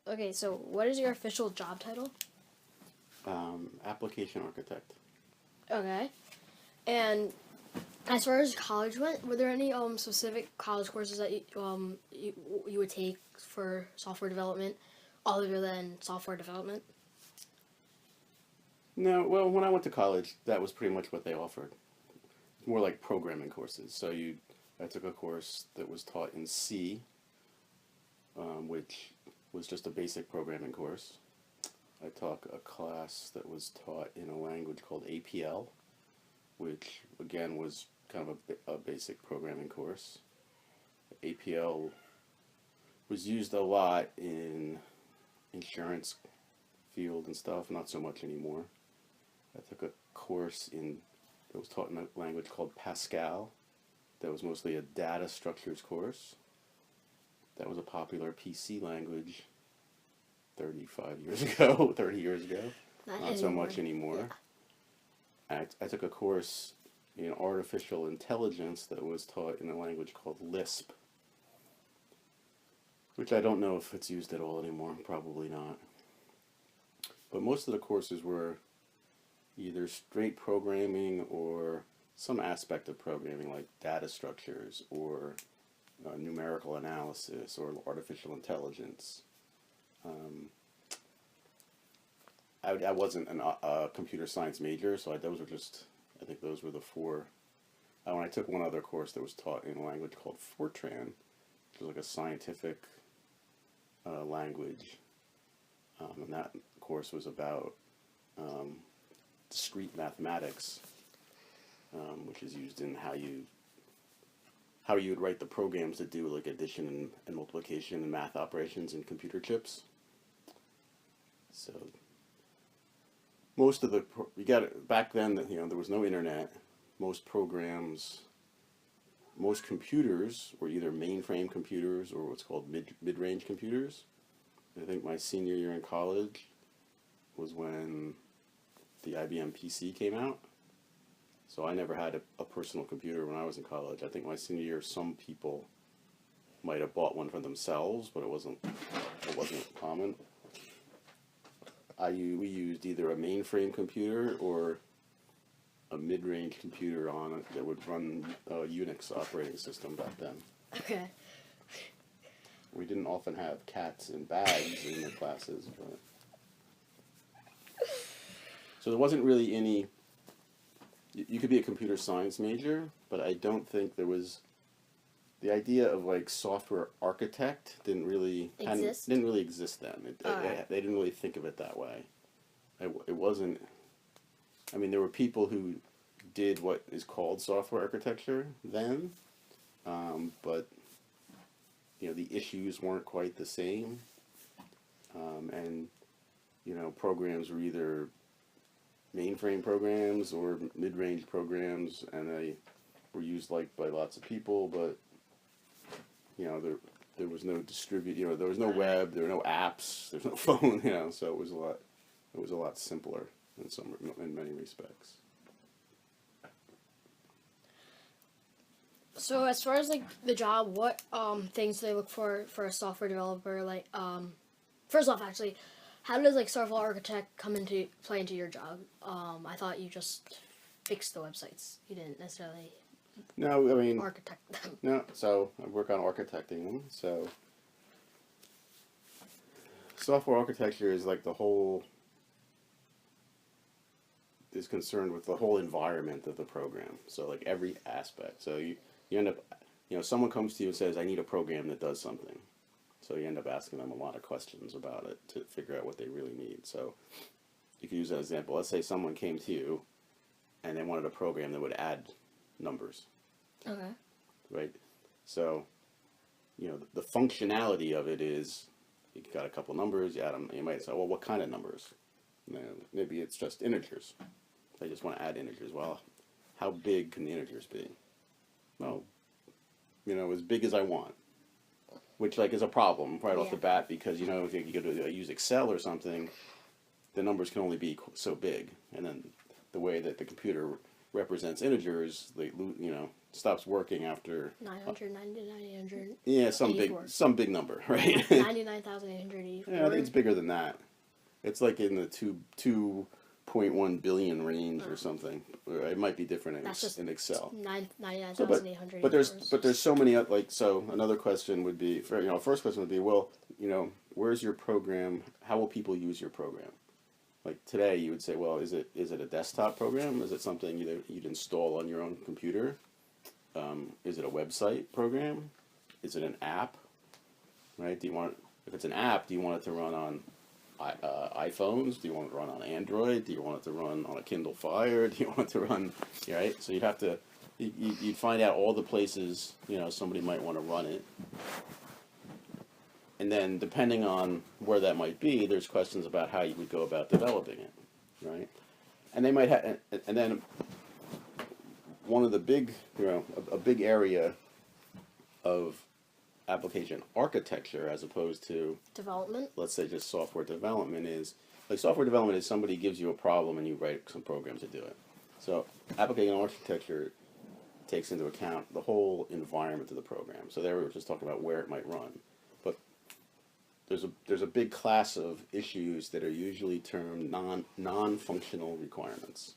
Okay, so what is your official job title? Application architect. Okay. And as far as college went, were there any specific college courses that you would take for software development, other than software development? No, well, when I went to college, that was pretty much what they offered. More like programming courses. I took a course that was taught in C, which was just a basic programming course. I took a class that was taught in a language called APL, which again was kind of a basic programming course. APL was used a lot in insurance field and stuff, not so much anymore. I took a course that was taught in a language called Pascal. That was mostly a data structures course. That was a popular PC language 35 years ago, 30 years ago. Not so much anymore. Yeah. I took a course in artificial intelligence that was taught in a language called Lisp, which I don't know if it's used at all anymore. Probably not. But most of the courses were either straight programming or some aspect of programming, like data structures or numerical analysis or artificial intelligence. I wasn't a computer science major, so I think those were the four. And I took one other course that was taught in a language called Fortran, which was like a scientific language. And that course was about discrete mathematics, which is used in how you would write the programs that do like addition and multiplication and math operations in computer chips. So most of the you got it back then. There was no internet. Most programs, most computers were either mainframe computers or what's called mid-range computers. I think my senior year in college was when the IBM PC came out. So I never had a personal computer when I was in college. I think my senior year, some people might have bought one for themselves, but it wasn't common. We used either a mainframe computer or a mid-range computer on it that would run a Unix operating system back then. Okay. We didn't often have cats in bags in the classes, but so there wasn't really any. You could be a computer science major, but I don't think there was the idea of like software architect didn't really exist then. They didn't really think of it that way. It wasn't. I mean, there were people who did what is called software architecture then, but the issues weren't quite the same, and programs were either mainframe programs or mid-range programs, and they were used by lots of people, but there was no there was no web, there were no apps, there's no phone, so it was a lot simpler in many respects. So as far as like the job, what things do they look for a software developer? Like first off, actually, how does like software architect play into your job? I thought you just fixed the websites. You didn't necessarily. No, I mean architect them. No, so I work on architecting them. So software architecture is like is concerned with the whole environment of the program. So like every aspect. So you end up, someone comes to you and says, I need a program that does something. So you end up asking them a lot of questions about it to figure out what they really need. So you could use that example. Let's say someone came to you and they wanted a program that would add numbers. Okay. Right? So, the functionality of it is you got a couple numbers, you add them, you might say, well, what kind of numbers? Maybe it's just integers. I just want to add integers. Well, how big can the integers be? Well, as big as I want. Which is a problem right off the bat because if you go to use Excel or something, the numbers can only be so big, and then the way that the computer represents integers, stops working after 999. yeah, 84. some big number, right? 99,884. Yeah, I think it's bigger than that. It's like in the 2.1 billion range or something. Or it might be different That's just in Excel. 99,884. But there's so many like so another question would be first question would be, well, where's your program? How will people use your program? Like today you would say, well, is it a desktop program? Is it something you'd install on your own computer? Is it a website program? Is it an app? Right? If it's an app, do you want it to run on iPhones? Do you want it to run on Android? Do you want it to run on a Kindle Fire? Do you want it to run, right? So you'd find out all the places, somebody might want to run it. And then depending on where that might be, there's questions about how you would go about developing it, right? And they might have, and then one of the big, a big area of application architecture as opposed to development. Let's say just software development is like software development is somebody gives you a problem and you write some program to do it. So application architecture takes into account the whole environment of the program. So there we were just talking about where it might run, but there's a big class of issues that are usually termed non-functional requirements.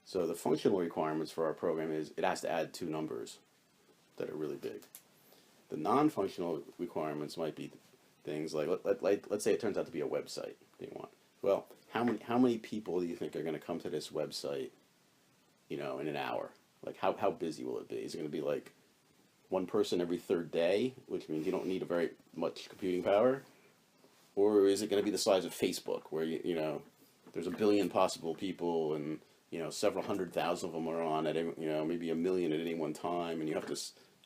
So the functional requirements for our program is it has to add 2 numbers that are really big. The non-functional requirements might be things like let's say it turns out to be a website they want. Well, how many people do you think are going to come to this website, in an hour? Like how busy will it be? Is it going to be like one person every 3rd day, which means you don't need a very much computing power? Or is it going to be the size of Facebook where there's a billion possible people and several 100,000 of them are on at maybe 1 million at any one time, and you have to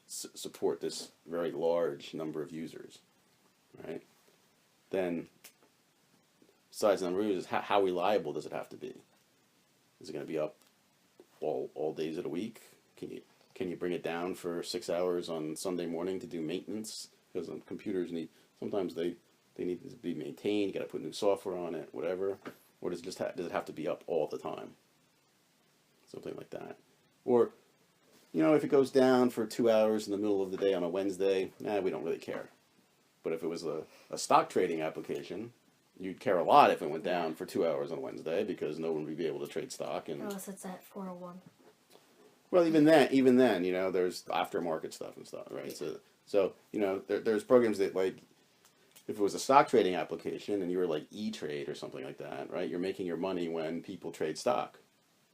support this very large number of users, right? Then, besides the number of users, how reliable does it have to be? Is it going to be up all days of the week? Can you bring it down for 6 hours on Sunday morning to do maintenance? Because computers sometimes they need to be maintained. You got to put new software on it, whatever. Or does it have to be up all the time? Something like that. Or if it goes down for 2 hours in the middle of the day on a Wednesday, we don't really care. But if it was a stock trading application, you'd care a lot if it went down for 2 hours on Wednesday because no one would be able to trade stock. Unless it's at 401. Well, even then, there's aftermarket stuff and stuff, right? So there's programs that like, if it was a stock trading application and you were like E-Trade or something like that, right? You're making your money when people trade stock.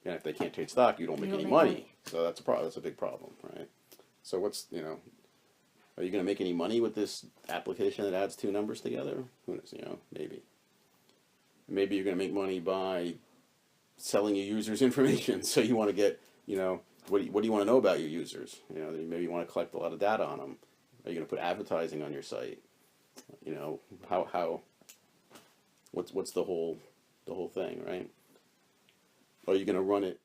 And if they can't trade stock, you don't make any money. So that's a big problem, right? So are you going to make any money with this application that adds 2 numbers together? Who knows, maybe. Maybe you're going to make money by selling your users information. So you want to get, what do you want to know about your users? Maybe you want to collect a lot of data on them. Are you going to put advertising on your site? What's the whole thing, right? Are you going to run it